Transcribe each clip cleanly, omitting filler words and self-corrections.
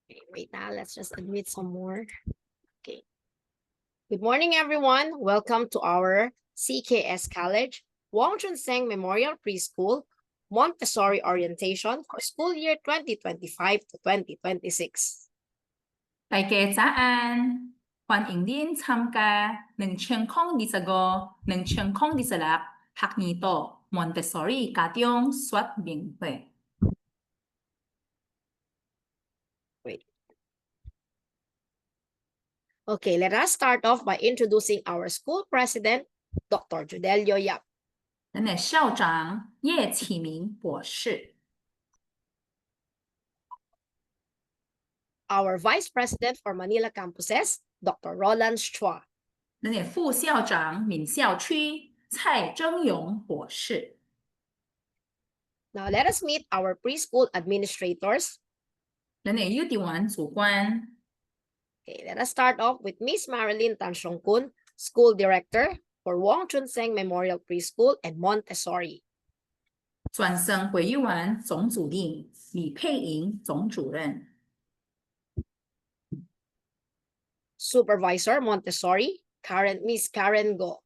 Okay, wait now, let's just admit some more. Okay. Good morning, everyone. Welcome to our CKS College, Wong Chun Seng Memorial Preschool, Montessori Orientation for school year 2025 to 2026. 大家早安，欢迎您参加2025-2026学年度 Montessori 家长说明会。Wait. Okay, let us start off by introducing our school president, Dr. Judelio Yap. 咱的校长叶启明博士， Our vice president for Manila campuses, Dr. Roland Chua. 咱的副校长闽校区蔡征勇博士。 Now let us meet our preschool administrators. 咱的幼稚園主管 Okay, let us start off with Miss Marilyn Tan Siong Kun, School Director for Wong Chun Seng Memorial Preschool and Montessori. 專生培育員總主任李佩瑩總主任， Supervisor Montessori, Miss Karen Go.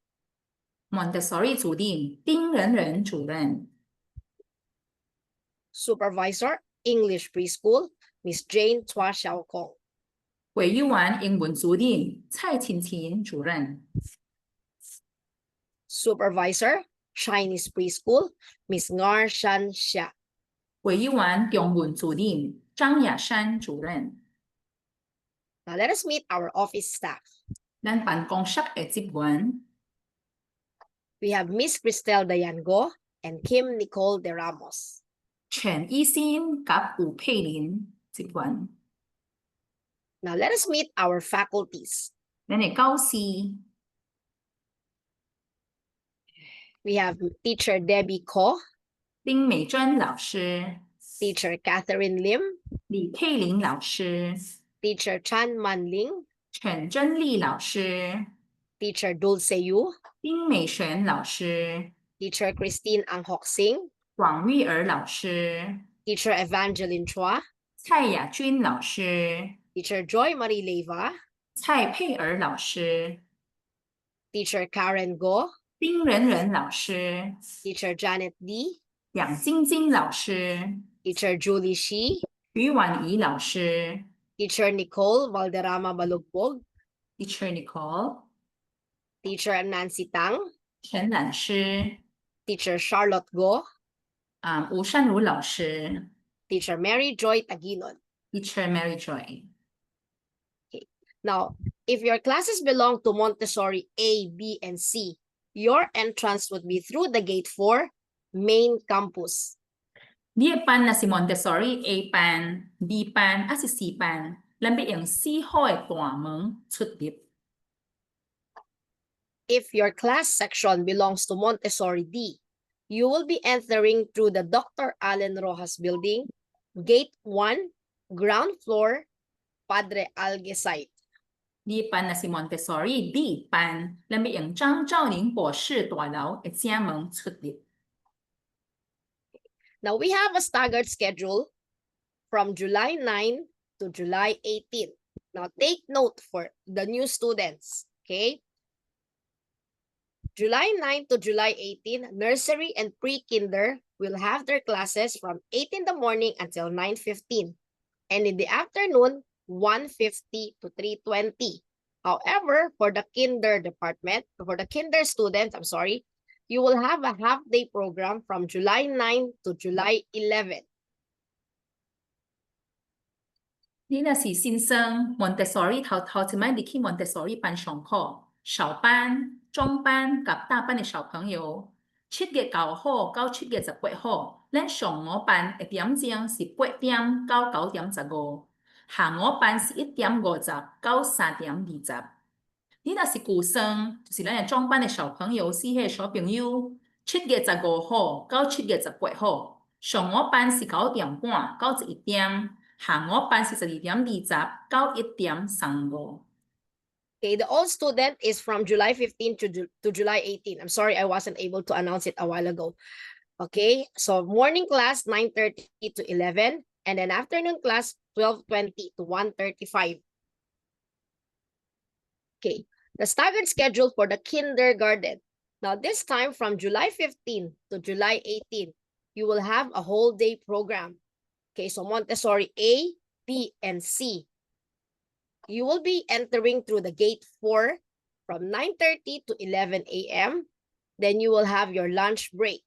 Montessori 主任丁仁仁主任， Supervisor English Preschool, Miss Jane Chua Xiao Kong. 培育員英文主任蔡晴晴主任， Supervisor Chinese Preschool, Miss Ngar Shan Xia. 培育員中文主任張雅山主任。 Now let us meet our office staff. 咱辦公室嘅職員 We have Miss Cristel Dayan Go and Kim Nicole De Ramos. 全醫生及胡佩玲職員。 Now let us meet our faculties. 咱嘅教師 We have Teacher Debbie Ko, 丁美珍老師、 Teacher Catherine Lim, 李佩玲老師、 Teacher Chan Man Ling, 陳真麗老師、 Teacher Dulce Yu, 丁美璇老師、 Teacher Christine Ang Hock Sing, 黃玉兒老師、 Teacher Evangeline Chua, 蔡雅君老師、 Teacher Joy Marie Leyva, 蔡佩兒老師、 Teacher Karen Go, 丁仁仁老師、 Teacher Janet D, 楊晶晶老師、 Teacher Julie Shi, 余婉儀老師、 Teacher Nicole Valderrama Balugbog, Teacher Nicole、 Teacher Nancy Tang, 陳蘭師、 Teacher Charlotte Go, 吳善如老師、 Teacher Mary Joy Taginon. Teacher Mary Joy。 Now, if your classes belong to Montessori A, B, and C, your entrance would be through the gate 4, main campus. 你嘅班若是 Montessori A 班、B 班，還是 C 班，咱要用4號嘅大門出入。 If your class section belongs to Montessori D, you will be entering through the Dr. Allen Rojas building, gate 1, ground floor, Padre Alge site. 你嘅班若是 Montessori D 班，咱要用張兆寧博士大樓嘅正門出入。 Now, we have a staggered schedule from July 9 to July 18. Now, take note for the new students, okay? July 9 to July 18, nursery and pre-kinder will have their classes from 8 in the morning until 9:15. And in the afternoon, 1:50 to 3:20. However, for the kinder department, for the kinder students, you will have a half-day program from July 9 to July 11. 你若是新生 Montessori 頭一擺入去 Montessori 班上課，小班、中班及大班嘅小朋友，7月9號到7月18號，咱上午班嘅點鐘是8點到9點15，下午班是1點50到3點20。你若是舊生，就是咱嘅中班嘅小朋友，是迄小朋友，7月15號到7月18號，上午班是9點半到11點。 下午班是12點20到1點35。 Okay, the old student is from July 15 to July 18. I'm sorry, I wasn't able to announce it a while ago. Okay, so morning class 9:30 to 11, and then afternoon class 12:20 to 1:35. Okay, the staggered schedule for the kindergarten. Now this time from July 15 to July 18, you will have a whole day program. Okay, so Montessori A, B, and C. You will be entering through the gate 4 from 9:30 to 11 a.m. Then you will have your lunch break.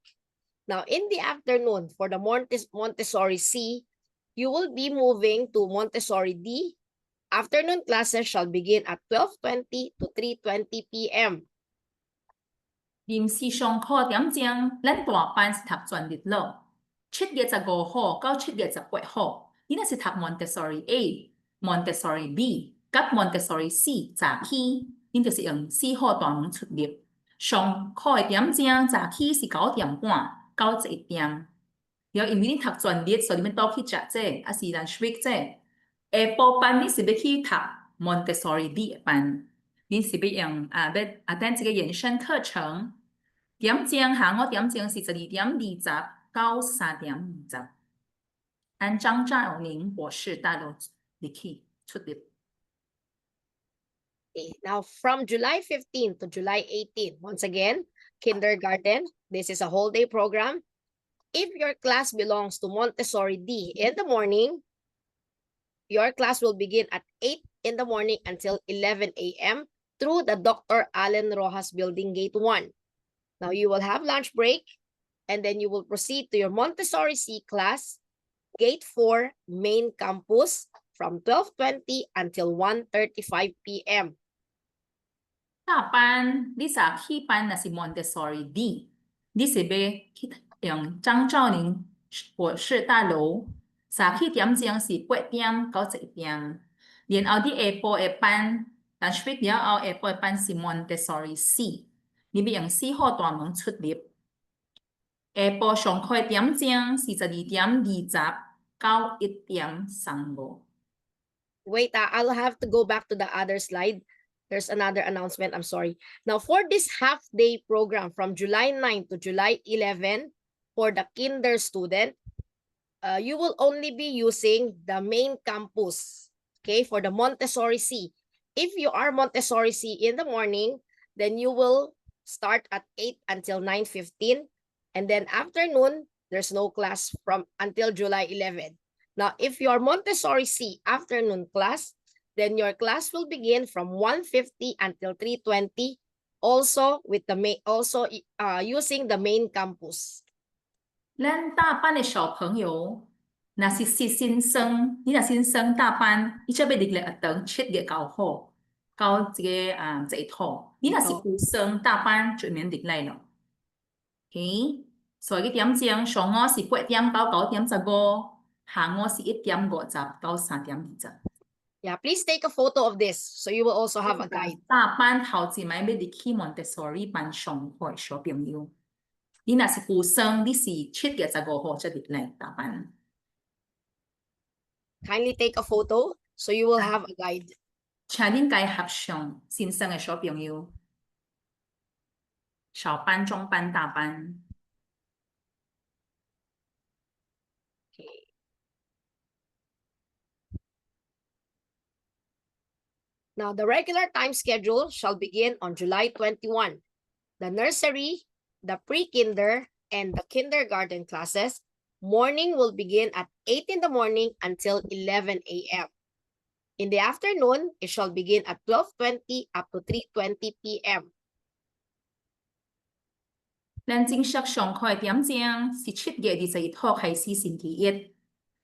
Now in the afternoon for the Montessori C, you will be moving to Montessori D. Afternoon classes shall begin at 12:20 to 3:20 p.m. 临时上课点钟，咱大班是读全日咯。7月15号到7月18号，你若是读 Montessori A、Montessori B 甲 Montessori C 早起，恁就是用4号大门出入。上课的点钟早起是9点半到11点。然后因为你读全日，所以你要倒去食这，还是 lunch break 这。下晡班你是要去读 Montessori D 的班，你是要用要等这个延伸课程。點鐘下午點鐘是12:20到3:20。按張兆寧博士大樓入去出入。Okay, now from July 15 to July 18, once again, kindergarten, this is a whole day program. If your class belongs to Montessori D in the morning, your class will begin at 8 in the morning until 11 a.m. through the Dr. Allen Rojas Building Gate 1. Now you will have lunch break, and then you will proceed to your Montessori C class, Gate 4, main campus, from 12:20 until 1:35 p.m. 大班你早起班那是 Montessori D， 你是要去用張兆寧博士大樓，早起點鐘是8點到11點。然後你下晡的班 lunch break 了後，下晡的班是 Montessori C， 你要用4號大門出入。下晡上課的點鐘是12:20到1:35。Wait, I'll have to go back to the other slide. There's another announcement. I'm sorry. Now, for this half-day program from July 9 to July 11, for the kinder student, you will only be using the main campus, okay, for the Montessori C. If you are Montessori C in the morning, then you will start at 8 until 9:15. And then afternoon, there's no class from until July 11. Now, if you are Montessori C afternoon class, then your class will begin from 1:50 until 3:20, also with the using the main campus. 咱大班的小朋友，若是新生，你若新生大班，你才要入来学堂7月9號到这个11號。你若是舊生大班，就免入來咯。OK，所以個點鐘上午是8點到9:15，下午是1:50到3:20。Yeah, please take a photo of this so you will also have a guide. 大班頭一擺要入去 Montessori 班上課的小朋友，你若是舊生，你是7月15號才入來大班。Kindly take a photo so you will have a guide. 請恁家合上新生的小朋友，小班、中班、大班。Okay. Now, the regular time schedule shall begin on July 21. The nursery, the pre-kinder, and the kindergarten classes, morning will begin at 8 in the morning until 11 a.m. In the afternoon, it shall begin at 12:20 up to 3:20 p.m. 咱正式上課的點鐘是7月21號開始星期一。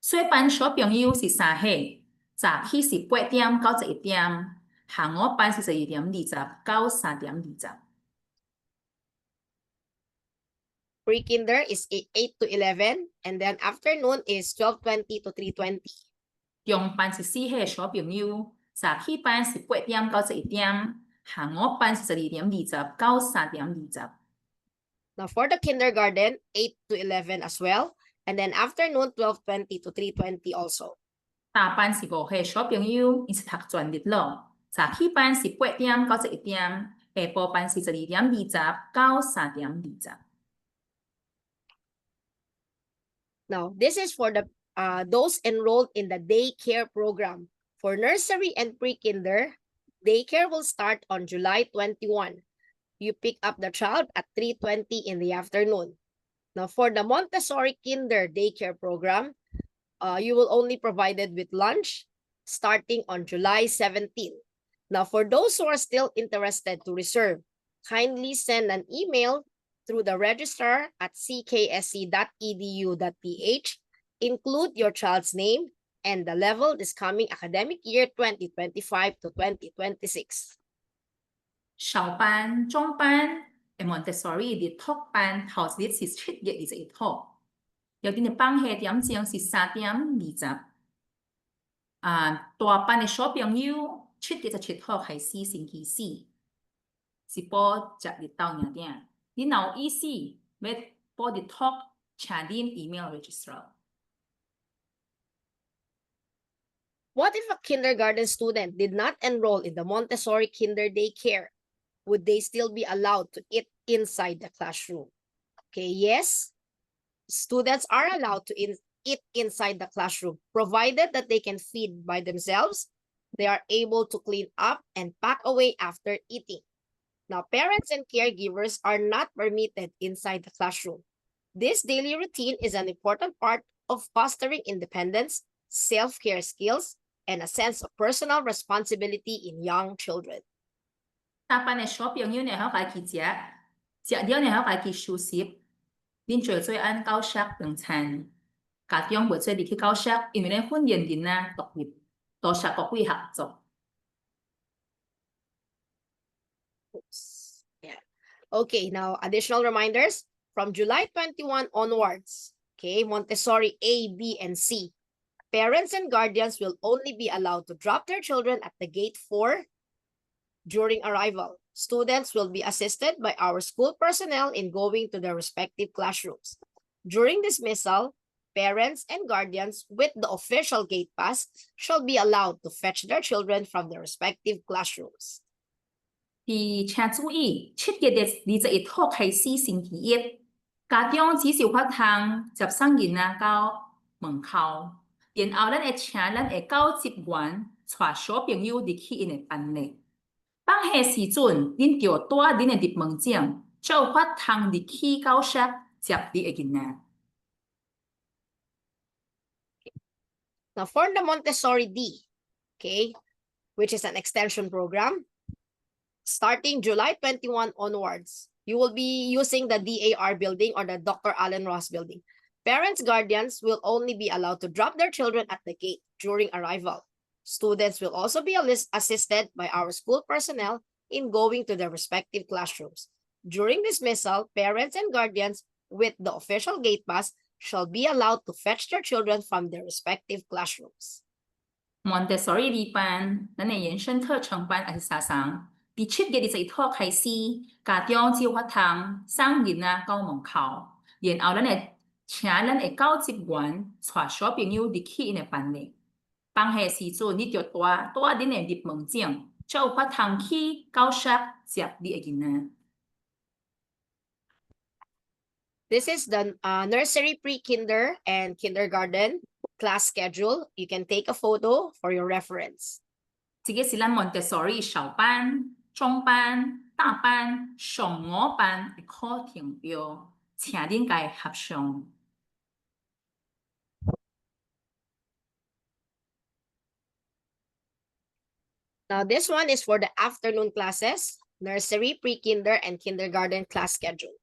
小班小朋友是3歲，早起是8點到11點，下午班是12:20到3:20。Pre-kinder is 8 to 11, and then afternoon is 12:20 to 3:20. 中班是4歲小朋友，早起班是8點到11點，下午班是12:20到3:20。Now for the kindergarten, 8 to 11 as well, and then afternoon 12:20 to 3:20 also. 大班是5歲小朋友，伊是讀全日咯。早起班是8點到11點，下晡班是12:20到3:20。Now, this is for the those enrolled in the daycare program. For nursery and pre-kinder, daycare will start on July 21. You pick up the child at 3:20 in the afternoon. Now, for the Montessori kinder daycare program, you will only provided with lunch starting on July 17. Now, for those who are still interested to reserve, kindly send an email through the registrar at cksc.edu.ph. Include your child's name and the level this coming academic year 2025 to 2026. 小班、中班嘅 Montessori 啲托班頭一日是7月21號，有啲嘅班下點鐘是3點20。大班嘅小朋友7月17號開始星期4，是報10日到2點。你有意思要報啲托，請您 email registrar。What if a kindergarten student did not enroll in the Montessori kinder daycare? Would they still be allowed to eat inside the classroom? Okay, yes, students are allowed to eat inside the classroom, provided that they can feed by themselves, they are able to clean up and pack away after eating. Now, parents and caregivers are not permitted inside the classroom. This daily routine is an important part of fostering independence, self-care skills, and a sense of personal responsibility in young children. 大班嘅小朋友呢，喺家己食了呢，喺家己休息。恁做按教室用餐，家長袂做入去教室，因為咧訓練囡仔獨立，多識各位合作。Oops. Yeah. Okay, now additional reminders from July 21 onwards. Okay, Montessori A, B, and C. Parents and guardians will only be allowed to drop their children at the gate 4 during arrival. Students will be assisted by our school personnel in going to their respective classrooms. During dismissal, parents and guardians with the official gate pass shall be allowed to fetch their children from their respective classrooms. 請注意，7月21號開始星期1，家長只是發通接送囡仔到門口，然後咱會請咱的教職員帶小朋友入去因的班內。放下時陣，恁就帶恁的入門證，才有法通入去教室接你的囡仔。Now, for the Montessori D, okay, which is an extension program, starting July 21 onwards, you will be using the DAR building or the Dr. Allen Ross building. Parents, guardians will only be allowed to drop their children at the gate during arrival. Students will also be assisted by our school personnel in going to their respective classrooms. During dismissal, parents and guardians with the official gate pass shall be allowed to fetch their children from their respective classrooms. Montessori 二班，咱的延伸課程班也是三上。第7月21號開始，家長只有法通送囡仔到門口，然後咱會請咱的教職員帶小朋友入去因的班內。放下時陣，你就帶恁的入門證，才有法通去教室接你的囡仔。This is the nursery, pre-kinder, and kindergarten class schedule. You can take a photo for your reference. 這個是咱 Montessori 小班、中班、大班、上5班的課程表，請恁家合上。Now, this one is for the afternoon classes, nursery, pre-kinder, and kindergarten class schedule.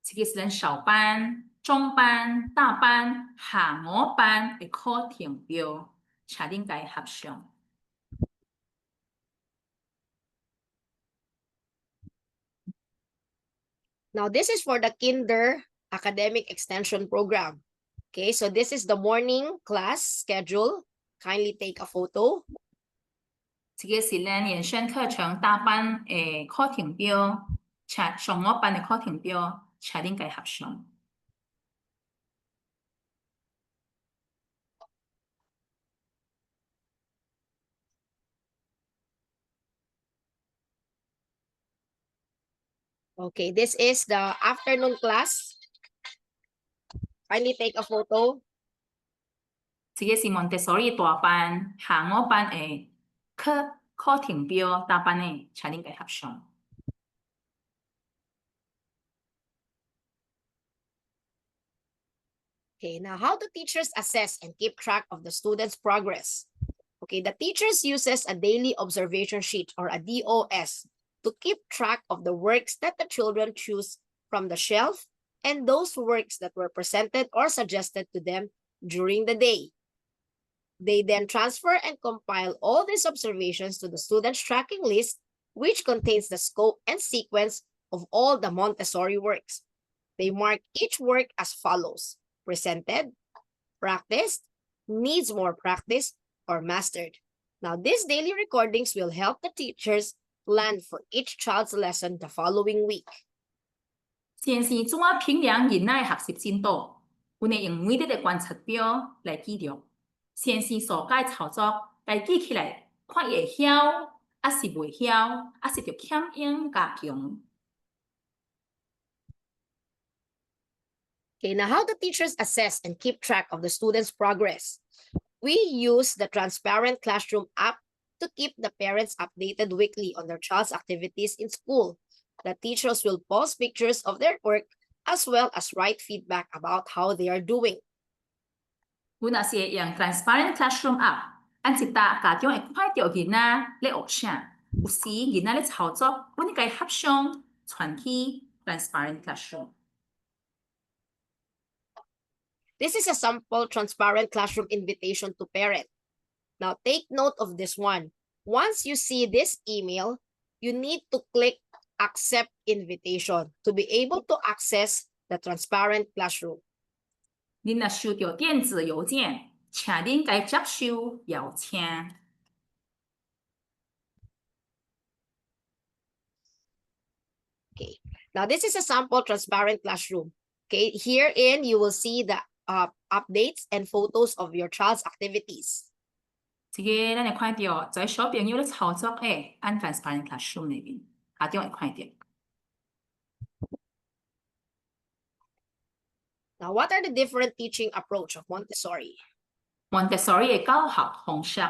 這個是咱小班、中班、大班、下5班的課程表，請恁家合上。Now, this is for the kinder academic extension program. Okay, so this is the morning class schedule. Kindly take a photo. 這個是咱延伸課程大班的課程表，上5班的課程表，請恁家合上。Okay, this is the afternoon class. Kindly take a photo. 这个是 Montessori 大班，下午班的课程表大班的，请恁该合上。Okay, now how do teachers assess and keep track of the students' progress? Okay, the teachers uses a daily observation sheet or a DOS to keep track of the works that the children choose from the shelf and those works that were presented or suggested to them during the day. They then transfer and compile all these observations to the students' tracking list, which contains the scope and sequence of all the Montessori works. They mark each work as follows: presented, practiced, needs more practice, or mastered. Now, these daily recordings will help the teachers plan for each child's lesson the following week. 先是怎啊评量囡仔的学习进度，阮会用每日的观察表来记录。先是所该操作，该记起来，看伊会晓，还是袂晓，还是着欠用加强。Okay, now how do teachers assess and keep track of the students' progress? We use the Transparent Classroom app to keep the parents updated weekly on their child's activities in school. The teachers will post pictures of their work as well as write feedback about how they are doing. 阮也是会用 Transparent Classroom App，按一搭家长会看到囡仔咧学啥，有时囡仔咧操作，阮该翕相传去 Transparent Classroom。This is a sample Transparent Classroom invitation to parents. Now take note of this one. Once you see this email, you need to click Accept Invitation to be able to access the Transparent Classroom. 恁若收到电子邮件，请恁该接受邀请。Okay, now this is a sample Transparent Classroom. Okay, herein you will see the updates and photos of your child's activities. 这个咱会看到，在小朋友咧操作诶，按 Transparent Classroom 里面，家长会看到。Now, what are the different teaching approach of Montessori? Montessori 的教学方式，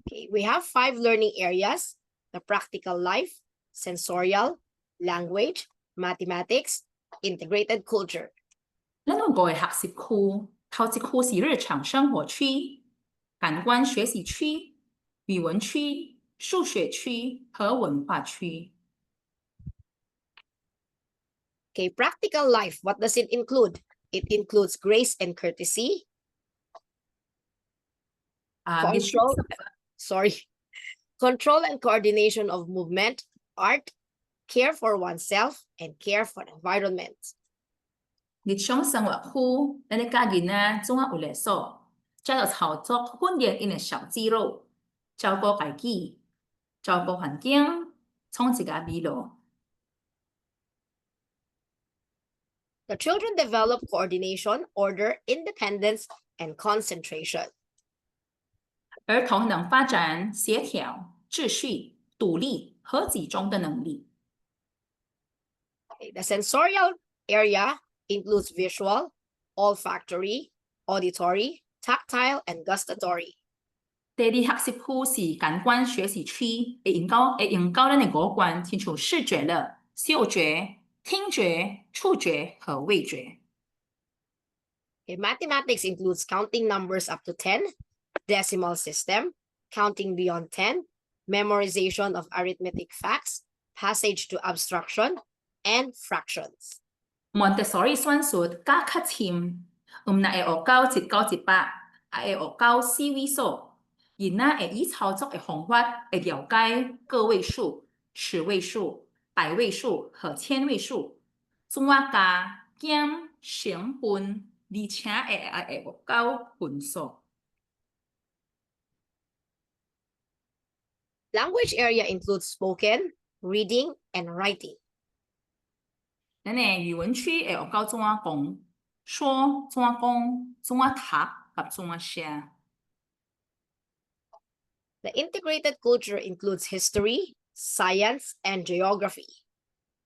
Okay, we have 5 learning areas: the practical life, sensorial, language, mathematics, integrated culture. 咱有5个学习区，头一区是日常生活区、感官学习区、语文区、数学区和文化区。Okay, practical life, what does it include? It includes grace and courtesy, control and coordination of movement, art, care for oneself, and care for the environment. 日常生活区，咱咧教囡仔怎啊有力所，才着操作训练因的小肌肉，照顾家己，照顾环境，创一个美路。The children develop coordination, order, independence, and concentration. 儿童能发展协调、秩序、独立和集中的能力。Okay, the sensorial area includes visual, olfactory, auditory, tactile, and gustatory. 第二学习区是感官学习区，会用到咱的五官，亲像视觉了、嗅觉、听觉、触觉和味觉。Okay, mathematics includes counting numbers up to 10, decimal system, counting beyond 10, memorization of arithmetic facts, passage to abstraction, and fractions. Montessori 算术加较深，毋但会学到1到100，也会学到4位数。囡仔会以操作的方法，会了解个位数、10位数、百位数和千位数，怎啊加减乘分，而且会学到分数。Language area includes spoken, reading, and writing. 咱的语文区会学到怎啊讲、说、怎啊讲、怎啊读、甲怎啊写。The integrated culture includes history, science, and geography.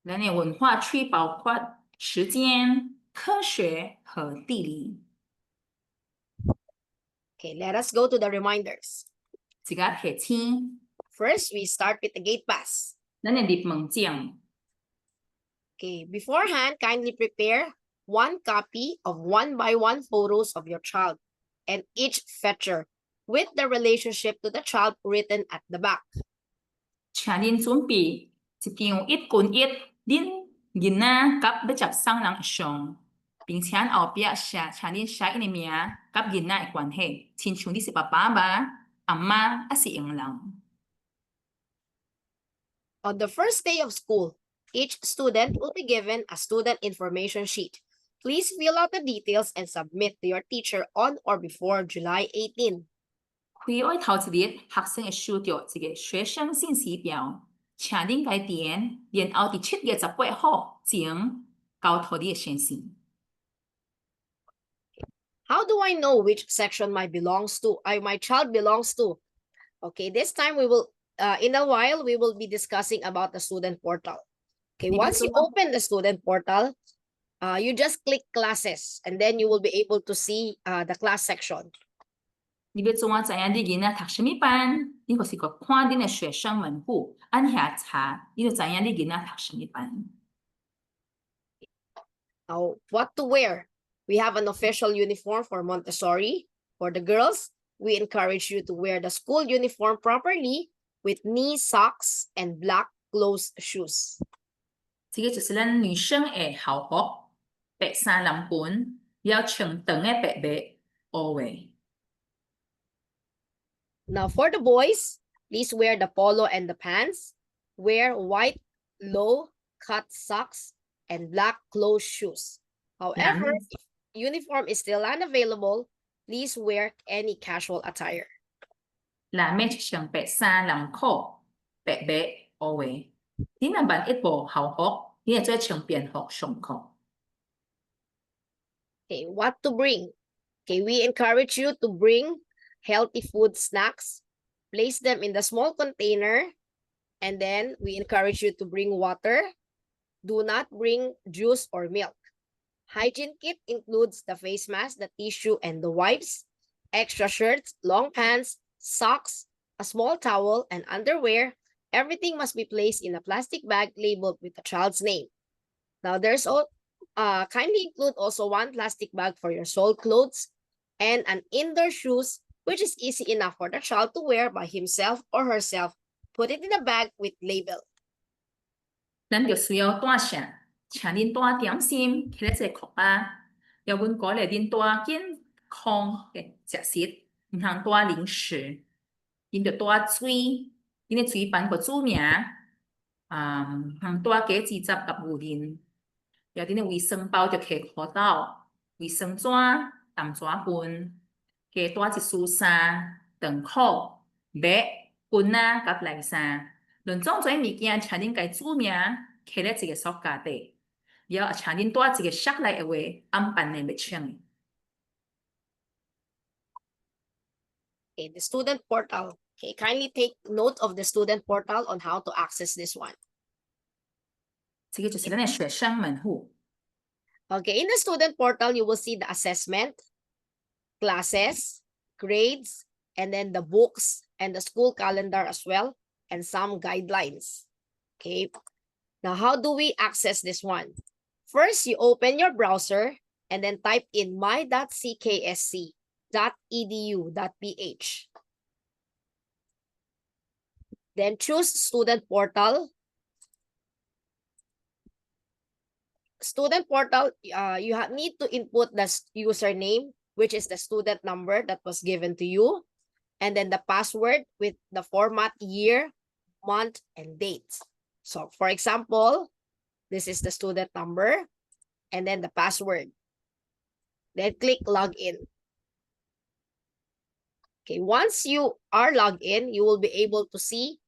咱的文化区包括时间、科学和地理。Okay, let us go to the reminders. 一個提醒， First, we start with the gate pass. 咱嘅入門證， Okay, beforehand, kindly prepare one copy of 1 by 1 photos of your child and each fetcher with the relationship to the child written at the back. 請恁準備一張1:1恁囡仔甲要接送人的相，並且後壁請恁寫因的名甲囡仔的關係，親像你是爸爸吧、阿媽還是傭人。 On the first day of school, each student will be given a student information sheet. Please fill out the details and submit to your teacher on or before July 18. 開學頭一日，學生會收到一個學生信息表，請恁改填，然後伫7月18號前交予你的先生。 How do I know which section my child belongs to? Okay, this time we will, in a while, we will be discussing about the student portal. Okay, once you open the student portal, you just click classes and then you will be able to see the class section. 你要怎樣知影你囡仔讀什麼班？你就是個看恁的學生門戶，按遐查，你就知影你囡仔讀什麼班。 Now, what to wear? We have an official uniform for Montessori. For the girls, we encourage you to wear the school uniform properly with knee socks and black closed shoes. 這個就是咱女生的校服，白衫藍裙，要穿長的白襪，黑的。 Now, for the boys, please wear the polo and the pants. Wear white low-cut socks and black closed shoes. However, if uniform is still unavailable, please wear any casual attire. 男的穿白衫藍褲，白襪黑的。你若萬一無校服，你會再穿便服上課。 Okay, what to bring? Okay, we encourage you to bring healthy food snacks, place them in the small container, and then we encourage you to bring water. Do not bring juice or milk. Hygiene kit includes the face mask, the tissue, and the wipes, extra shirts, long pants, socks, a small towel, and underwear. Everything must be placed in a plastic bag labeled with the child's name. Now, there's kindly include also one plastic bag for your sole clothes and an indoor shoes, which is easy enough for the child to wear by himself or herself. Put it in a bag with label. 咱就需要帶啥？請恁帶點心，摕咧這個褲包。要阮鼓勵恁帶健康嘅食食，唔通帶零食。恁就帶水，恁嘅水辦個注明，唔通帶果子汁甲牛奶。要恁嘅衛生包就摕褲兜、衛生紙、淡紙巾，加帶一束衫、長褲、襪、裙仔甲內衫。論總做物件，請恁家注明，摕咧一個塑膠袋。然後請恁帶一個摔來的話，按辦的袂搶。 Okay, the student portal. Okay, kindly take note of the student portal on how to access this one. 這個就是咱的學生門戶。 Okay, in the student portal, you will see the assessment, classes, grades, and then the books and the school calendar as well, and some guidelines. Okay, now how do we access this one? First, you open your browser and then type in my.cksc.edu.ph. Then choose Student Portal. Student Portal, you need to input the username, which is the student number that was given to you, and then the password with the format year, month, and date. So, for example, this is the student number, and then the password. Then click Login. Okay, once you are logged in, you will be able to see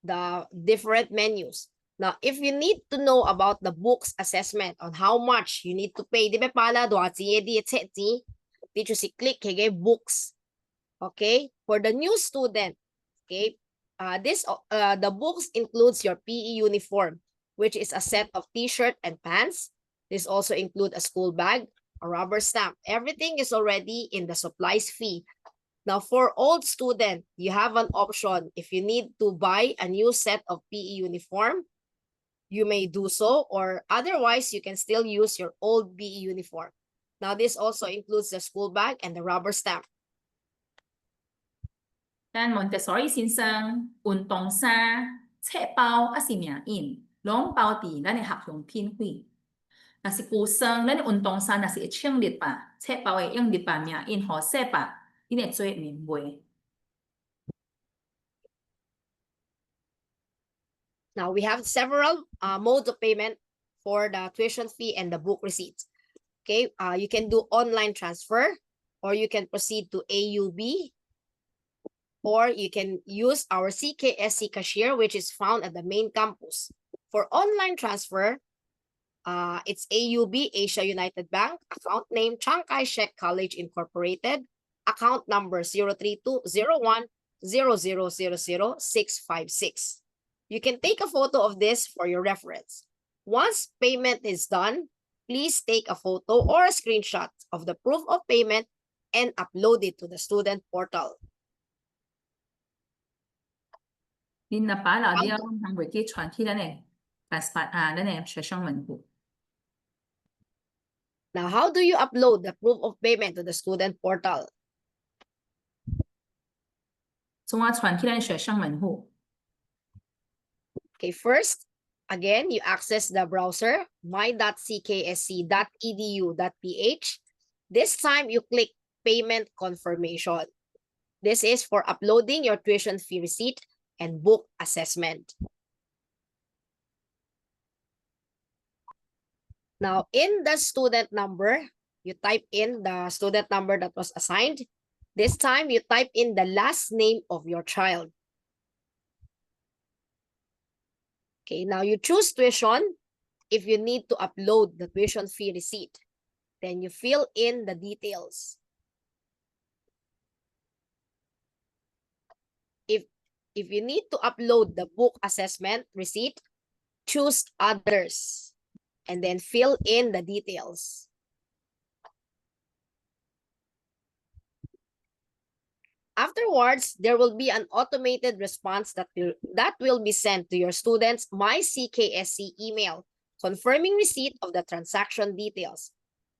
the different menus. Now, if you need to know about the books assessment on how much you need to pay, di ba pala did you see click hige books? Okay, for the new student, okay, the books includes your PE uniform, which is a set of t-shirt and pants. This also include a school bag, a rubber stamp. Everything is already in the supplies fee. Now, for old student, you have an option. If you need to buy a new set of PE uniform, you may do so, or otherwise, you can still use your old PE uniform. Now, this also includes the school bag and the rubber stamp. 咱 Montessori 先生运动衫、册包还是名印，拢包伫咱的学用品费。若是旧算，咱的运动衫若是1,000日吧，册包会用日吧，名印互细吧，恁会做免卖。Now, we have several modes of payment for the tuition fee and the book receipts. Okay, you can do online transfer, or you can proceed to AUB, or you can use our CKSC cashier, which is found at the main campus. For online transfer, it's AUB, Asia United Bank, account name Chiang Kai-shek College Incorporated, account number 03201-00000656. You can take a photo of this for your reference. Once payment is done, please take a photo or a screenshot of the proof of payment and upload it to the student portal. 恁若摆了了，通袂记传去咱的咱的学生门户。Now, how do you upload the proof of payment to the student portal? 怎啊传去咱学生门户？ Okay, first, again, you access the browser, my.cksc.edu.ph. This time, you click Payment Confirmation. This is for uploading your tuition fee receipt and book assessment. Now, in the student number, you type in the student number that was assigned. This time, you type in the last name of your child. Okay, now you choose tuition. If you need to upload the tuition fee receipt, then you fill in the details. If you need to upload the book assessment receipt, choose others and then fill in the details. Afterwards, there will be an automated response that will be sent to your students' MyCKSC email, confirming receipt of the transaction details.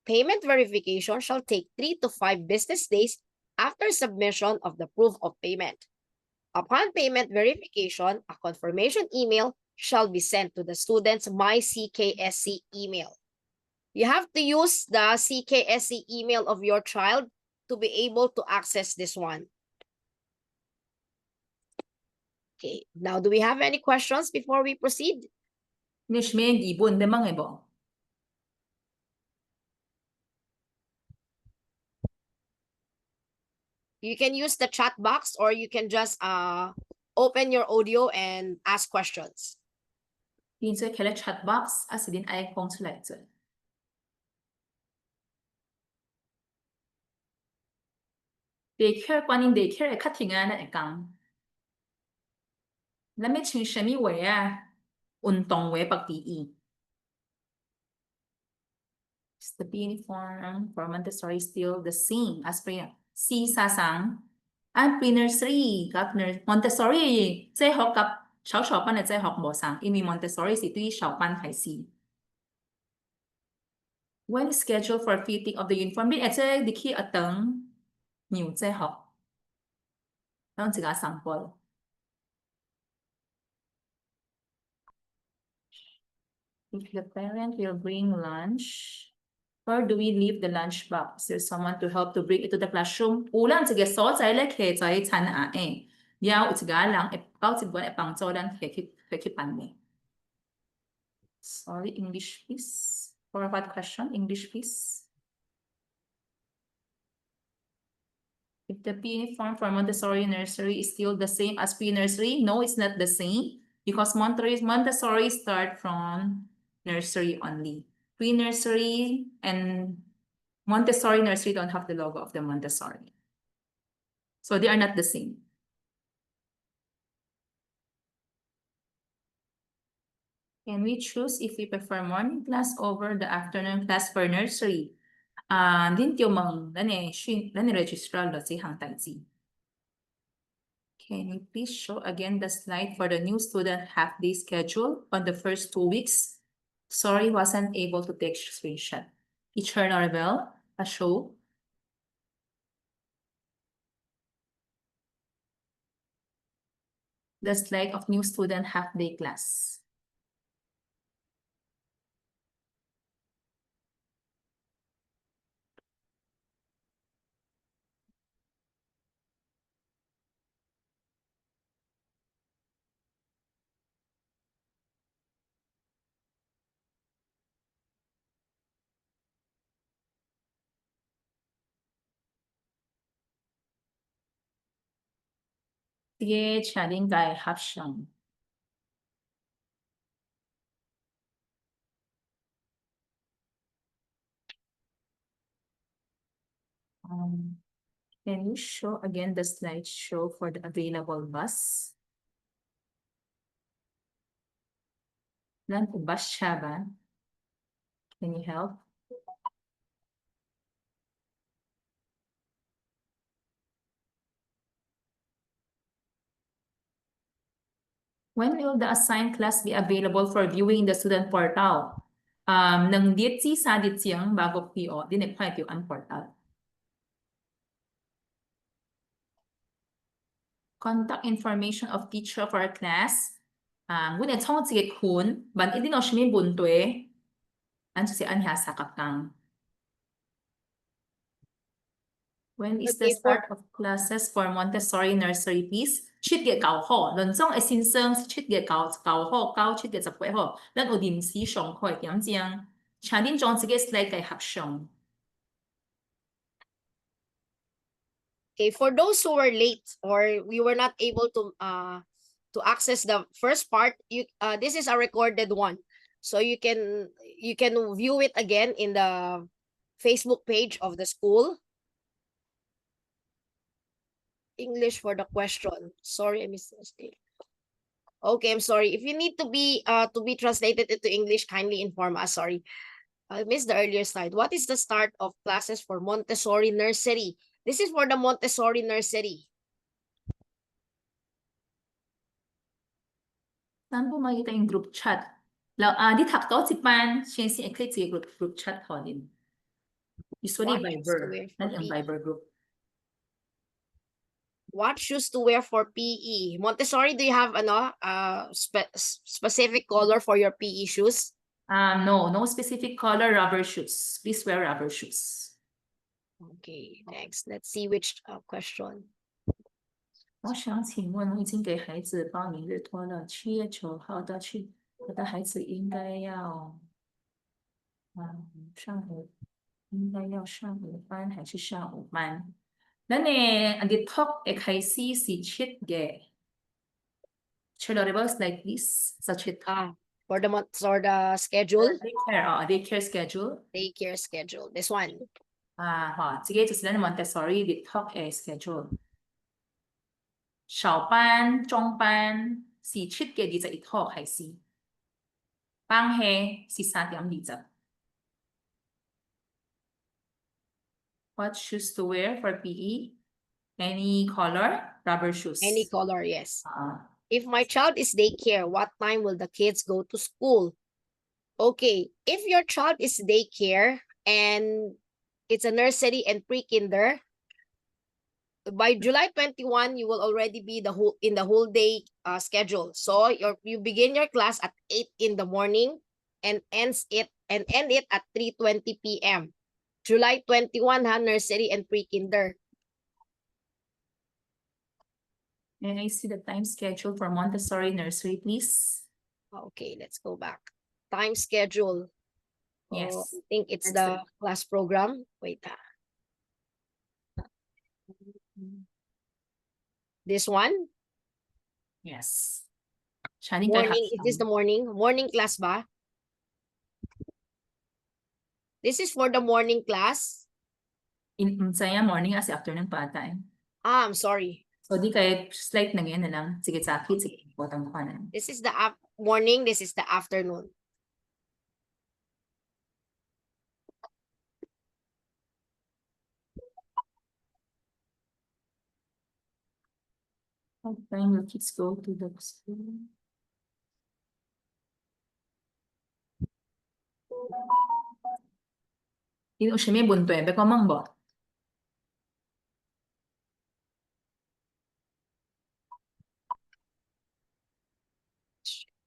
Payment verification shall take 3 to 5 business days after submission of the proof of payment. Upon payment verification, a confirmation email shall be sent to the student's MyCKSC email. You have to use the CKSC email of your child to be able to access this one. Okay, now do we have any questions before we proceed? 你有啥物疑问在问的无？ You can use the chat box, or you can just open your audio and ask questions. 恁做开了 chat box，还是恁爱讲出来做？Daycare 关于 Daycare 的较听啊，咱会讲。咱要穿啥物话啊？运动话绑第一。Is the uniform for Montessori still the same as for C 三三？按 pre-nursery 甲 Montessori 在学甲小小班的在学无相，因为 Montessori 是对小班开始。When scheduled for fitting of the uniform， 你会做入去学堂让在学，咱一个 sample。If the parent will bring lunch, where do we leave the lunch box? Is there someone to help to bring it to the classroom? 有咱一个所在咧，摕在餐盒下，了有一个人会到一半会帮助咱摕去班内。Sorry, English please. For what question? English please. If the uniform for Montessori nursery is still the same as pre-nursery, no, it's not the same because Montessori start from nursery only. Pre-nursery and Montessori nursery don't have the logo of the Montessori. So they are not the same. Can we choose if we prefer morning class over the afternoon class for nursery? 恁就问咱的registrar 了这项代志。Can you please show again the slide for the new student half-day schedule on the first 2 weeks? Sorry, wasn't able to take screenshot. Teacher Norabel, show. The slide of new student half-day class. Sige, charing kay Hapshang. Can you show again the slideshow for the available bus? Lan po bus siya ba? Can you help? When will the assigned class be available for viewing in the student portal? Nang diet si sa dit siyang bago PO, din nagpahit yung portal. Contact information of teacher of our class. Ngunit chong sige kun, ban idin o shimi buntwe. An si an sa kakang. When is the Okay, for start of classes for Montessori nursery, please? 7月9號，論中嘅先生7月9號，9月18號，咱有臨時上課嘅點鐘，請恁將這個 slide 嘅合上。Okay, for those who were late or we were not able to access the first part, this is a recorded one. So you can view it again in the Facebook page of the school. English for the question. Sorry, I missed the mistake. Okay, I'm sorry. If you need to be translated into English, kindly inform us. Sorry. I missed the earlier slide. What is the start of classes for Montessori nursery? This is for the Montessori nursery. Saan po makikita yung group chat? Di takto si Pan, siya si click si group chat ho din. Usually What shoes to Viber, wear nan for yung PE? Viber group. What shoes to wear for PE? Montessori, do you have specific color for your PE shoes? No specific color rubber shoes. Please wear rubber shoes. Okay, next. Let's see which question. 我想请问，我已经给孩子报名日托了，7月9号到去，我的孩子应该要上午班还是下午班？咱呢，อันที่talk 嘅開始是7嘅，Charitable like this，sa 7 For the schedule, daycare schedule。 daycare schedule. This one. 這個就是咱 Montessori 嘅 talk 嘅 schedule。小班、中班是7嘅21號開始，班係13點20。What shoes to wear for PE? Any color? Rubber shoes. Any color, yes. If my child is daycare, what time will the kids go to school? Okay, if your child is daycare and it's a nursery and pre-kinder, by July 21, you will already be in the whole day schedule. So you begin your class at 8 in the morning and end it at 3:20 p.m. July 21, nursery and pre-kinder. May I see the time schedule for Montessori nursery, please? Okay, let's go back. Time schedule. Yes. I think it's That's the class program. Wait. This one? Yes. Morning. Is this the morning? Morning class ba? This is for the morning class? Saya morning as afternoon pa tayo. I'm sorry. So di kayo slide na ngayon na lang. Sige sakit, sige bottom ko na. This is the morning, this is the afternoon. What time will kids go to the school? Ini usia buntu ya, beko mang bo.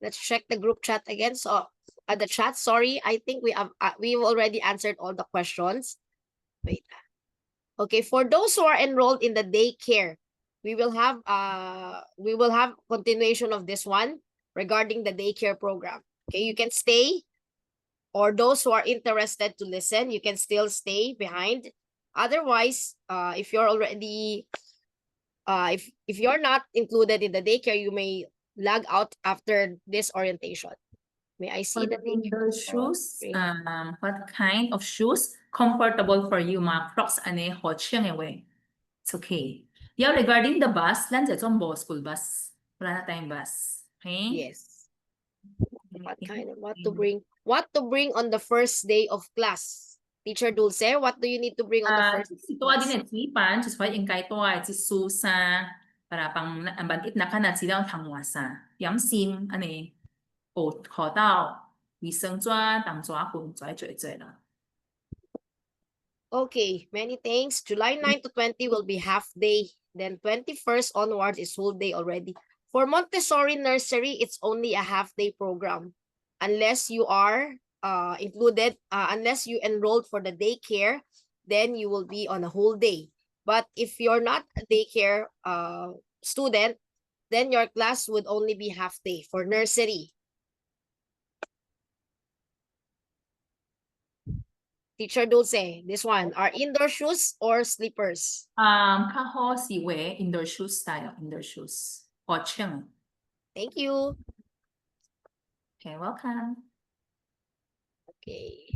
Let's check the group chat again. So the chat, sorry, I think we've already answered all the questions. Wait. Okay, for those who are enrolled in the daycare, we will have continuation of this one regarding the daycare program. Okay, you can stay, or those who are interested to listen, you can still stay behind. Otherwise, if you're already if you're not included in the daycare, you may log out after this orientation. May I see For the the shoes, what kind of shoes comfortable for you? Mga Crocs ane ho chiyang ewe. It's okay. Yeah, regarding the bus, lan sa school bus. Wala na tayong bus. Okay? Yes. What to bring on the first day of class? Teacher Dulce, what do you need to bring on the first day of class? Ito din pan, just why ingkay to ay si Susa para pang ambantit na kanat sila ang tangwasa. Yam sim ane o ko dao, wi seng zua, dang zua hun zua zui zui la. Okay, many thanks. July 9 to 20 will be half day. Then 21st onwards is whole day already. For Montessori nursery, it's only a half day program. Unless you are included, unless you enrolled for the daycare, then you will be on a whole day. But if you're not a daycare student, then your class would only be half day for nursery. Teacher Dulce, this one, are indoor shoes or slippers? Kaho si we indoor shoes style, indoor shoes. Ho chiyang. Thank you. Okay, welcome. Okay.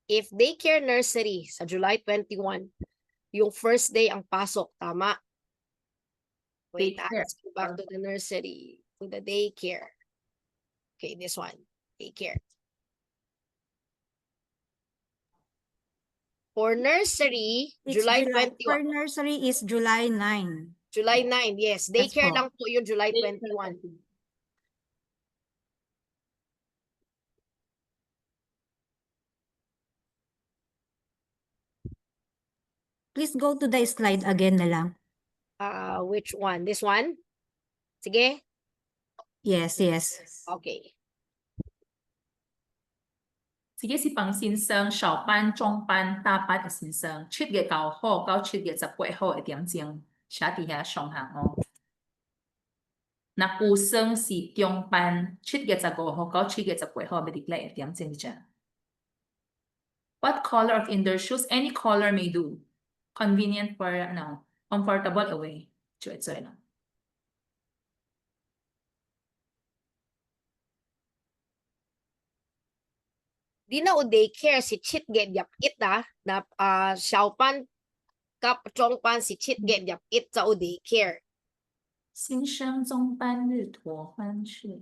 If daycare nursery sa July 21, yung first day ang pasok, tama? Wait, let's go back to the nursery, to the daycare. Okay, this one, daycare. For nursery, July 21. For nursery is July 9. July 9, yes. Daycare po. lang po yung July 21. Please go to the slide again na lang. Which one? This one? Sige. Yes, yes. Okay. Sige si pang sinseng, 小班、中班、大班嘅先生，7月9號到7月18號嘅點鐘，寫底下上行哦。那舊生是中班，7月15號到7月18號嘅declare嘅點鐘啫。What color of indoor shoes? Any color may do. Convenient for comfortable away. 就係啦。Di na o daycare si Chit get yap it na Xiaopan kap Chongpan si Chit get yap it sa o daycare. 新生中班日托班是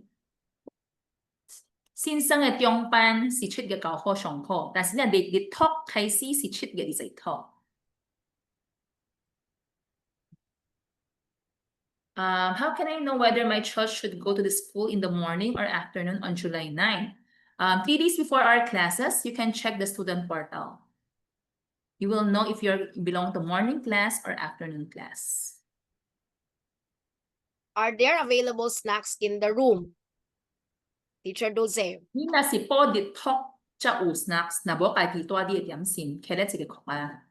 新生嘅中班是7月9號上課，但是咧日托開始是7月20號。How can I know whether my child should go to the school in the morning or afternoon on July 9? 3 days before our classes, you can check the student portal. You will know if you belong to morning class or afternoon class. Are there available snacks in the room? Teacher Dulce. 你那是報日托就有 snacks，那無家己帶啲點心，開咧這個課啊。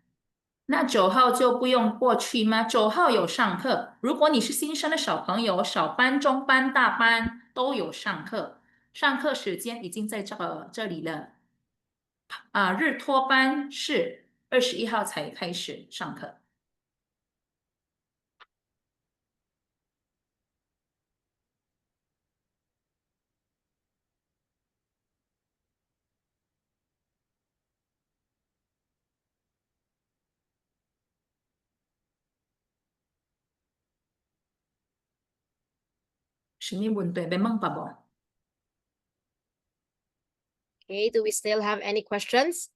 那9號就不用過去嗎？9號有上課。如果你是新生的小朋友，小班、中班、大班都有上課。上課時間已經在這裡了。日托班是21號才開始上課。什麼問題要問吧無？ Okay, do we still have any questions?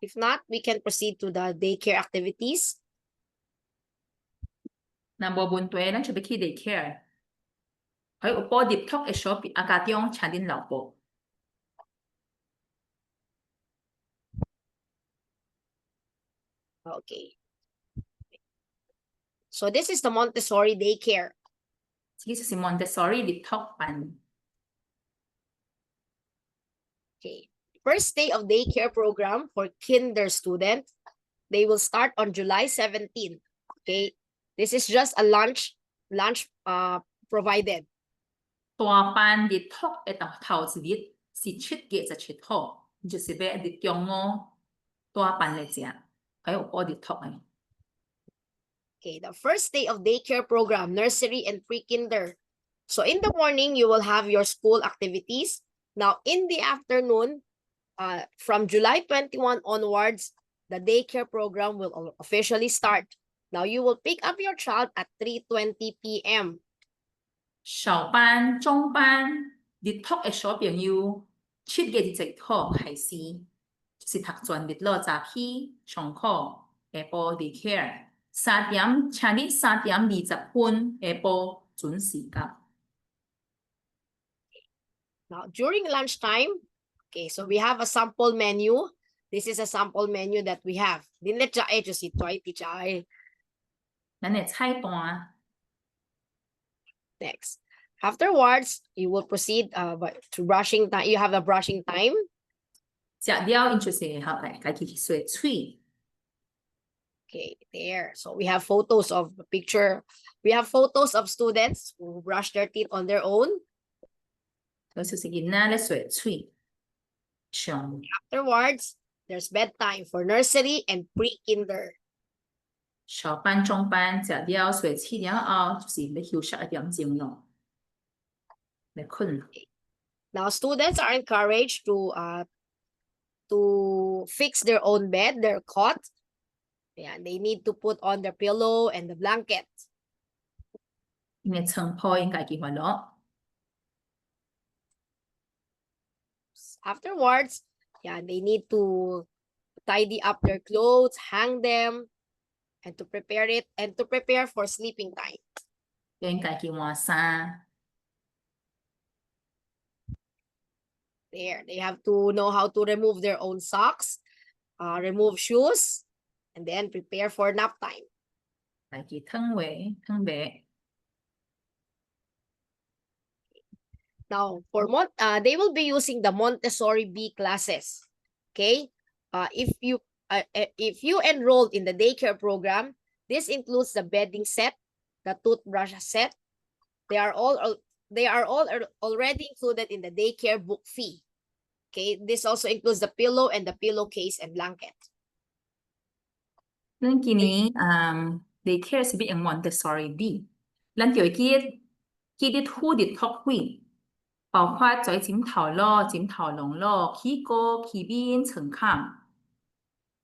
If not, we can proceed to the daycare activities. 那无问题，咱就要去 daycare。喺有报入托嘅小比家长请恁老婆。Okay. So this is the Montessori daycare. 呢就是 Montessori 入托班。 Okay. First day of daycare program for kinder students. They will start on July 17. Okay. This is just a lunch provided. 大班入托嘅頭一日是7月17號，就是要入中午大班嚟食，喺有報入托嘅。 Okay, the first day of daycare program, nursery and pre-kinder. So in the morning, you will have your school activities. Now in the afternoon, from July 21 onwards, the daycare program will officially start. Now you will pick up your child at 3:20 p.m. 小班、中班入托嘅小朋友7月20號開始，就是讀全日咯，早起上課，下晡 daycare。3點，請你3點20分下晡準時到。 Now during lunchtime, okay, so we have a sample menu. This is a sample menu that we have. 咱嘅菜單。 Next. Afterwards, you will proceed to brushing time. You have the brushing time. 食了，因就是學嚟家己去洗嘴。 Okay, there. So we have photos of the picture. We have photos of students who brush their teeth on their own. 就是囡仔咧洗嘴。上 Afterwards, there's bedtime for nursery and pre-kinder. 小班、中班食了洗嘴了後，就是要休息1點鐘咯，嚟困。 Now, students are encouraged to fix their own bed, their cot. Yeah, they need to put on their pillow and the blanket. 因為床鋪應該計劃咯。 Afterwards, yeah, they need to tidy up their clothes, hang them, and to prepare for sleeping time. 應該計換衫。 There, they have to know how to remove their own socks, remove shoes, and then prepare for nap time. 家己燙圍燙白。 Now, they will be using the Montessori B classes. Okay, if you enrolled in the daycare program, this includes the bedding set, the toothbrush set. They are all already included in the daycare book fee. Okay, this also includes the pillow and the pillowcase and blanket. 咱今年daycare 是要用 Montessori B， 咱就記得附入托費，包括在枕頭咯、枕頭籠咯、起膏、起面、床墊。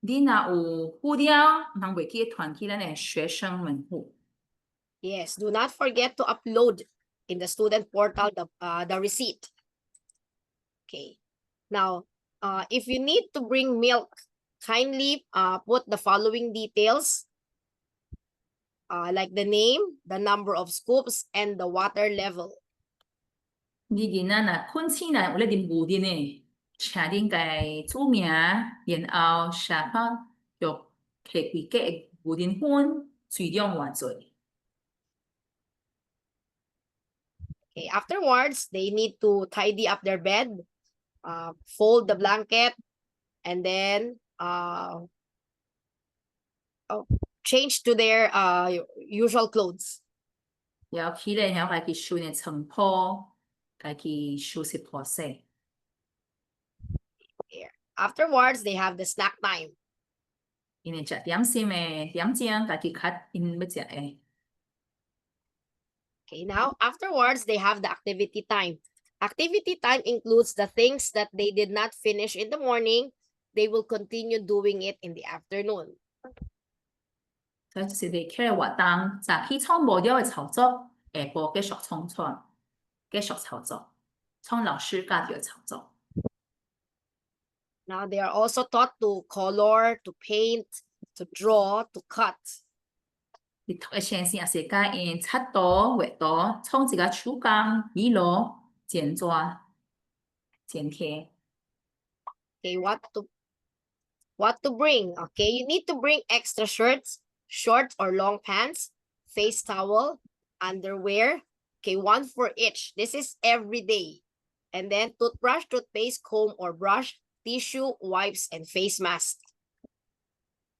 你若有附了，唔通袂記得傳去咱嘅學生門戶。 Yes, do not forget to upload in the student portal the receipt. Okay, now if you need to bring milk, kindly put the following details, like the name, the number of scoops, and the water level. 你囡仔若困醒來有咧啉牛奶呢，請恁家注名，然後寫好約摕規格嘅牛奶粉，水量偌濟。 Okay, afterwards, they need to tidy up their bed, fold the blanket, and then change to their usual clothes. 然後起來，然後家己收呢床鋪，家己收拾鋪洗。 Afterwards, they have the snack time. 因為食點心嘅點鐘，家己較因要食嘅。 Okay, now afterwards, they have the activity time. Activity time includes the things that they did not finish in the morning. They will continue doing it in the afternoon. 所以就是daycare活動，早起創無了嘅操作，下晡繼續操作，創老師教條嘅操作。Now they are also taught to color, to paint, to draw, to cut. 你读的先生也是教因擦图、画图，创一个手工、笔录、剪纸、剪贴。Okay, what to bring? Okay, you need to bring extra shirts, short or long pants, face towel, underwear. Okay, one for each. This is every day. And then toothbrush, toothpaste, comb or brush, tissue, wipes, and face mask.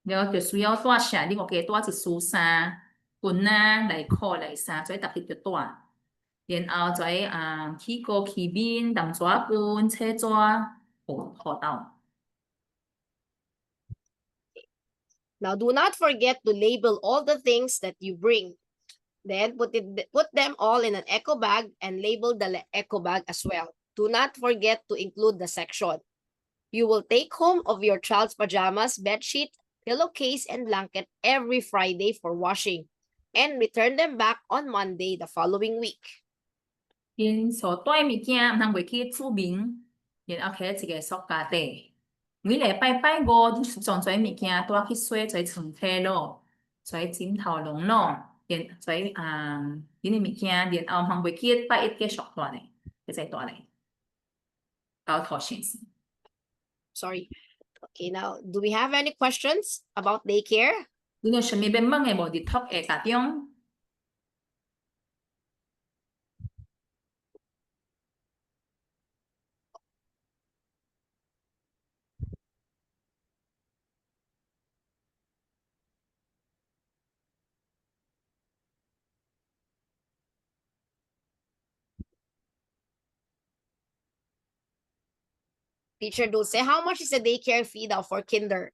了就需要带啥？你我给带一束衫、裙啊、内裤、内衫，所以特别要带。然后再起锅、起面、淡纸巾、车纸、护豆。Now, do not forget to label all the things that you bring. Then put them all in an eco bag and label the eco bag as well. Do not forget to include the section. You will take home of your child's pajamas, bedsheet, pillowcase, and blanket every Friday for washing and return them back on Monday the following week. 因所带物件，毋通袂去注明，然后摕一个塑胶袋。每礼拜拜五，你将这物件带去洗，做床体咯，做枕头笼咯，做因的物件，然后毋通袂去摆一个塑大的，一只大的，搞头先生。Sorry. Okay, now, do we have any questions about daycare? 你有啥物要问的无？伫读的当中？Teacher Dulce, how much is the daycare fee now for kinder?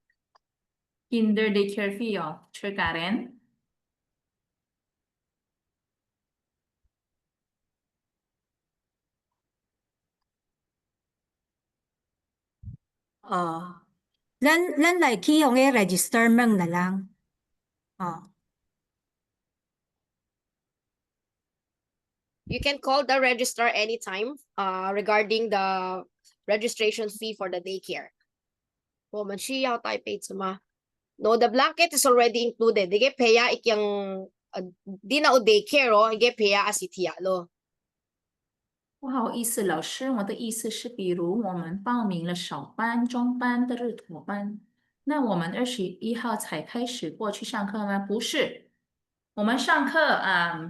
Kinder daycare fee 哦，Teacher Karen。Lan like yung register mang na lang. You can call the registrar anytime regarding the registration fee for the daycare. No, the blanket is already included. Di ge peya ikyang di na o daycare oh, ge peya asitia lo. 不好意思，老师，我的意思是，比如我们报名了小班、中班的日托班，那我们21号才开始过去上课吗？不是，我们上课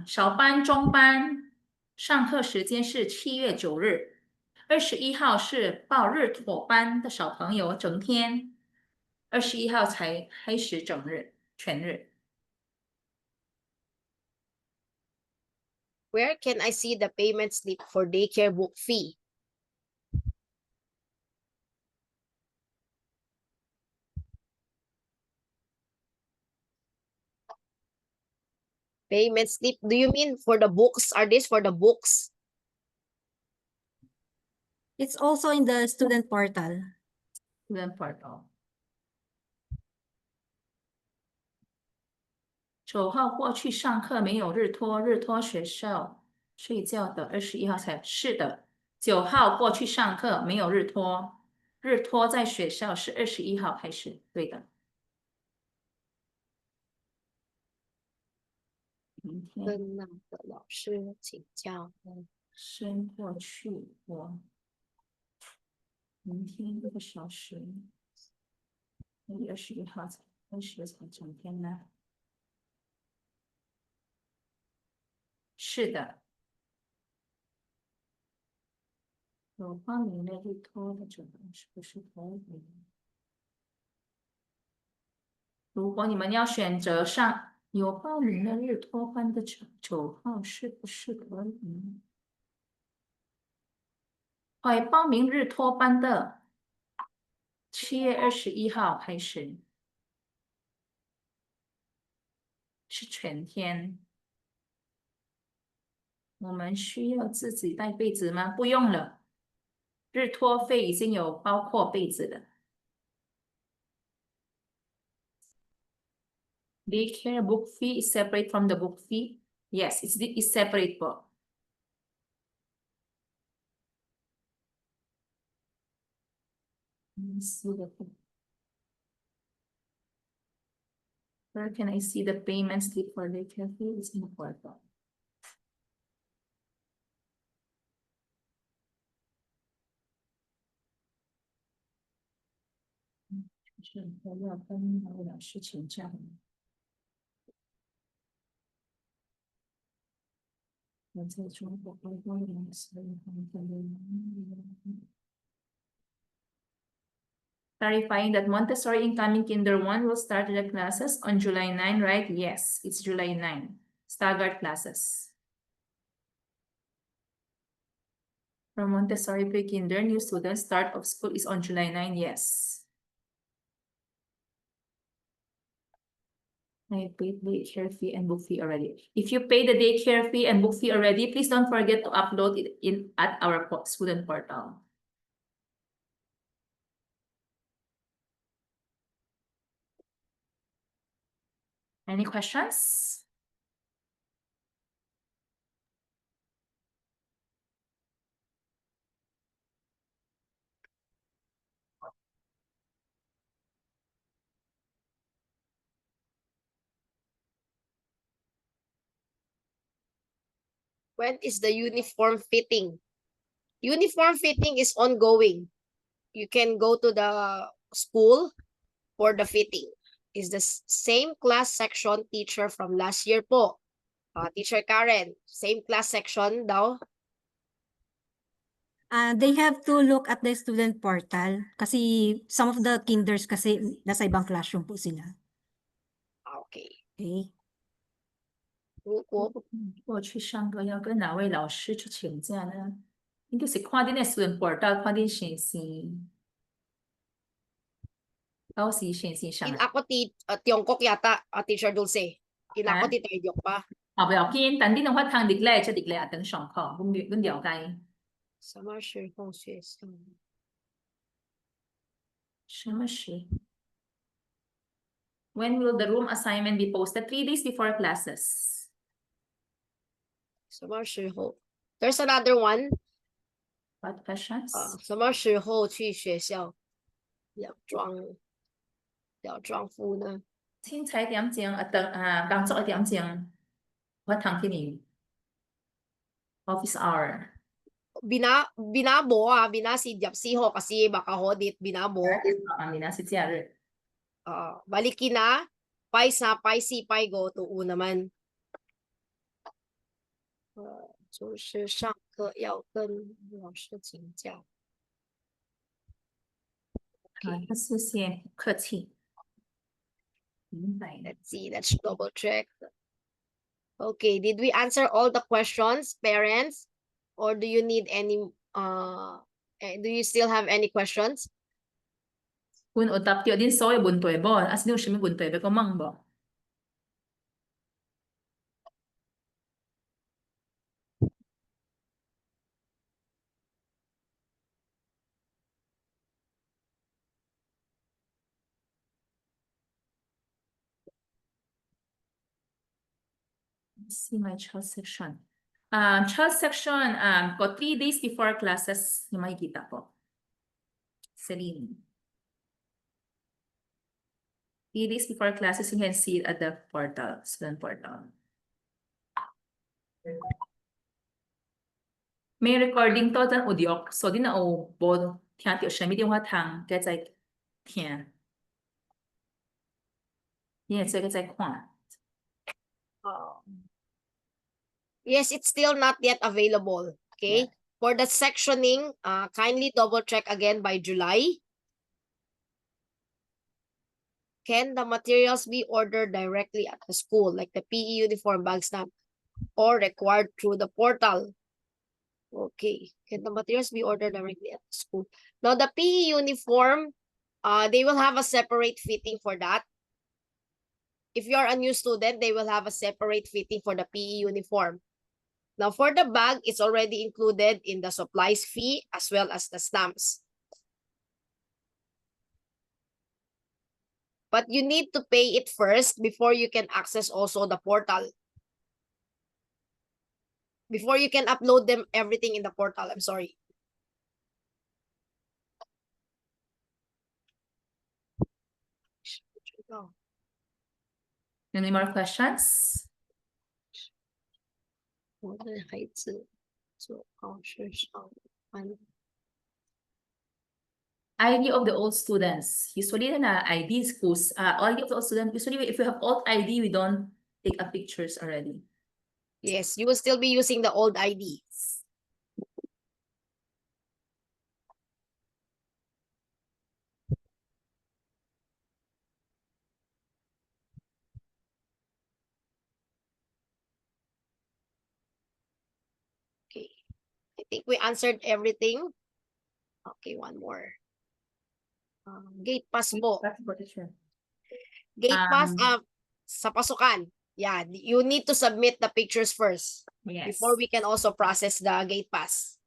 小班、中班上课时间是7月9日，21号是报日托班的小朋友整天，21号才开始整日全日。Where can I see the payment slip for daycare book fee? Payment slip, do you mean for the books? Are these for the books? It's also in the student portal. Student portal。9号过去上课没有日托，日托学校睡觉的21号才是的。9号过去上课没有日托，日托在学校是21号开始，对的。明天跟那个老师请教。升过去我明天1个小时，21号才开始才整天呢。是的，有报名的日托的准是不是可以？如果你们要选择上有报名的日托班的9号，是不是可以？报名日托班的7月21号开始，是全天。我们需要自己带被子吗？不用了，日托费已经有包括被子了。Daycare book fee is separate from the book fee. Yes, it's separate book. Where can I see the payment slip for daycare fee? It's in the portal. Clarifying that Montessori incoming Kinder 1 will start the classes on July 9, right? Yes, it's July 9. Staggered classes. For Montessori pre-kinder, new students start of school is on July 9, yes. I paid daycare fee and book fee already. If you pay the daycare fee and book fee already, please don't forget to upload it in at our student portal. Any questions? When is the uniform fitting? Uniform fitting is ongoing. You can go to the school for the fitting. Is the same class section teacher from last year po. Teacher Karen, same class section daw. They have to look at the student portal kasi some of the kinders kasi nasa ibang classroom po sila. Okay. Okay. 如果我去上课要跟哪位老师去请假呢？应该是看你的student portal，看你先生。到時先生上 in ako Tiongkok yata, Teacher Dulce. In ako ti Taeyok pa. 不要緊，但你能發通declare 就 declare 等上課，我了解。什么时候学校？什麼事 When will the room assignment be posted? 3 days before classes. 什么时候 ？There's another one. What questions? 什么时候去学校？了裝夫呢？凊彩點鐘工作一點鐘，我通去你 office hour. Binabo binasidyap siho kasi baka hodit binabo. Nasi 假日。Balikin na, pai sa pai si pai go to naman. 就是上课要跟老师请假。好，謝謝，客氣。明白。 Let's see, let's double check. Okay, did we answer all the questions, parents? Or do you need any, do you still have any questions? Kung utap tiyo din soy buntoy bo, as din shimi buntoy be komang bo. Let's see my child section. Child section, got 3 days before classes, yung makikita po. Celine. 3 days before classes, you can see it at the portal, student portal. May recording to tan udiok, so di na o bo tiyan tiyo siya, may hoa tang, get like tiyan. Yeah, so get like kwan. Yes, it's still not yet available. Okay. Yeah. For the sectioning, kindly double check again by July. Can the materials be ordered directly at the school, like the PE uniform, bag snap, or required through the portal? Okay. Can the materials be ordered directly at the school? Now, the PE uniform, they will have a separate fitting for that. If you're a new student, they will have a separate fitting for the PE uniform. Now, for the bag, it's already included in the supplies fee as well as the stamps. But you need to pay it first before you can access also the portal. Before you can upload them everything in the portal, I'm sorry. Oh. Any more questions? 我的孩子做好学上班。 ID of the old students. Usually na ID schools, ID of the old students, usually if you have old ID, we don't take a pictures already. Yes, you will still be using the old ID. Okay, I think we answered everything. Okay, one more. Gate pass po. That's for the sure. Gate pass Um, sa pasukan. Yeah, you need to submit the pictures first Yes. before we can also process the gate pass.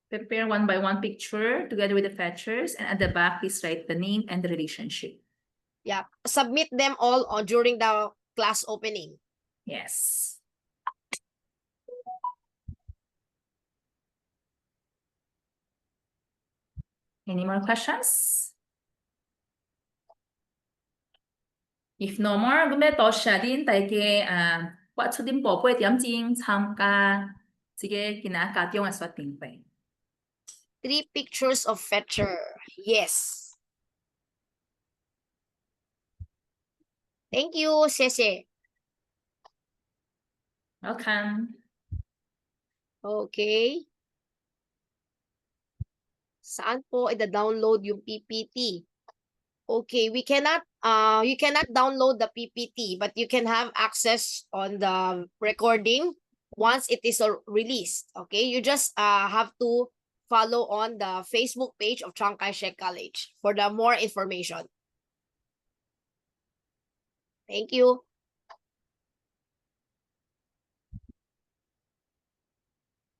Prepare one by one picture together with the fetchers, and at the back, please write the name and the relationship. Yeah, submit them all during the class opening. Yes. Any more questions? If no more, 咁咧多謝啲大家挖出啲寶貝點睛參加這個今日家長嘅說明會。 3 pictures of fetcher. Yes. Thank you, 謝謝. Welcome. Okay. Saan po i-download yung PPT? Okay, we cannot you cannot download the PPT, but you can have access on the recording once it is released. Okay, you just have to follow on the Facebook page of Chiang Kai-shek College for the more information. Thank you.